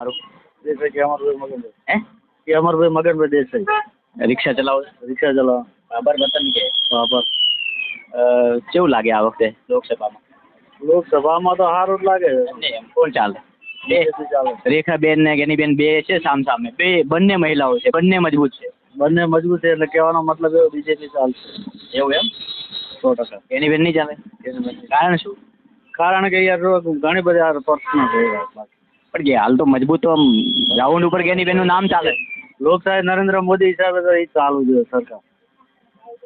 મારું દેસાઈ કે અમરભાઈ મગનભાઈ હે કે અમરભાઈ મગનભાઈ દેસાઈ રિક્ષા ચલાવો રિક્ષા ચલાવવા બાબર વતન કે બરાબર. કેવું લાગે આ વખતે લોકસભામાં લોકસભામાં તો સારું જ લાગે બંને એમ કોણ ચાલે બે બીજેપી ચાલે. રેખાબેન ને ગેનીબેન બે છે સામે બે બંને મહિલાઓ છે બંને મજબૂત છે બંને મજબૂત છે એટલે કહેવાનો મતલબ એવો બીજેપી ચાલશે એવું એમ 100%. ગેનીબેન નહીં ચાલે કારણ શું કારણ કે યાર ઘણી બધી યાર પ્રશ્નો છે યાર. પણ કે હાલ તો મજબૂત તો આમ રાઉન્ડ ઉપર ગેનીબેન નું નામ ચાલે લોકશાહી નરેન્દ્ર મોદી હિસાબે તો એ ચાલુ જોઈએ સરકાર.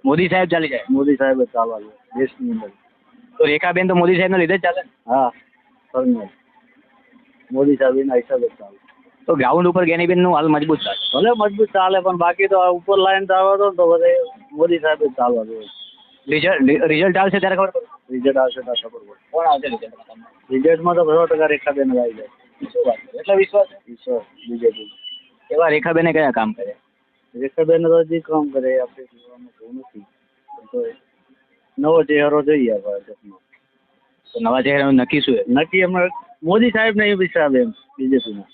મોદી સાહેબ ચાલી જાય મોદી સાહેબ જ ચાલવા જોઈએ દેશની અંદર. તો રેખાબેન તો મોદી સાહેબ લીધે જ ચાલે હા સરકાર મોદી સાહેબ એના હિસાબે જ ચાલે. તો ગ્રાઉન્ડ ઉપર ગેનીબેન નું હાલ મજબૂત ચાલે ભલે મજબૂત ચાલે પણ બાકી તો આ ઉપર લાઈન તો આવે તો ને તો બધે મોદી સાહેબ જ ચાલવા જોઈએ. રિઝલ્ટ આવશે ત્યારે ખબર પડે રિઝલ્ટ આવશે તો ખબર પડે. કોણ આવશે રિઝલ્ટમાં રિઝલ્ટમાં તો 100% રેખાબેન જ આવી જાય. શું વાત છે એટલો વિશ્વાસ છે ઈશ્વર બીજેપી એવા રેખાબેને કયા કામ કરે રેખાબેન તો હજી કામ કરે આપણે જોવાનું કેવું નથી પણ તોય નવો ચહેરો જોઈએ આપણે દેશમાં. તો નવા ચહેરાનું નક્કી શું છે નક્કી અમે મોદી સાહેબ ને એ હિસાબે એમ બીજેપીમાં.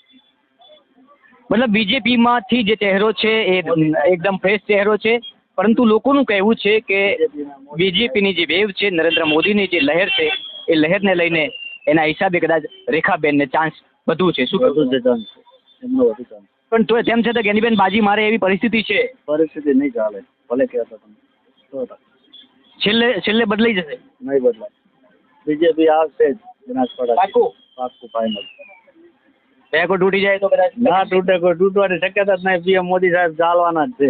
મતલબ બીજેપી માંથી જે ચહેરો છે એ એકદમ ફ્રેશ ચહેરો છે પરંતુ લોકોનું કહેવું છે કે બીજેપીની જે વેવ છે નરેન્દ્ર મોદીની જે લહેર છે એ લહેરને લઈને એના હિસાબે કદાચ રેખાબેનને ચાન્સ વધુ છે શું વધુ છે ચાન્સ એમનો વધુ ચાન્સ. પણ તો તેમ છતાં ગેનીબેન બાજી મારે એવી પરિસ્થિતિ છે પરિસ્થિતિ નહીં ચાલે ભલે કહેતો તમે 100% છેલ્લે બદલાઈ જશે નહીં બદલાય. બીજેપી આવશે જ બનાસકાંઠા પાકું પાકું ફાઇનલ. બેકો તૂટી જાય તો કદાચ ના તૂટે કોઈ તૂટવાની શક્યતા જ નહીં. પીએમ મોદી સાહેબ ચાલવાના જ છે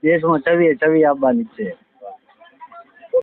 દેશમાં છવી આપવાની જ છે.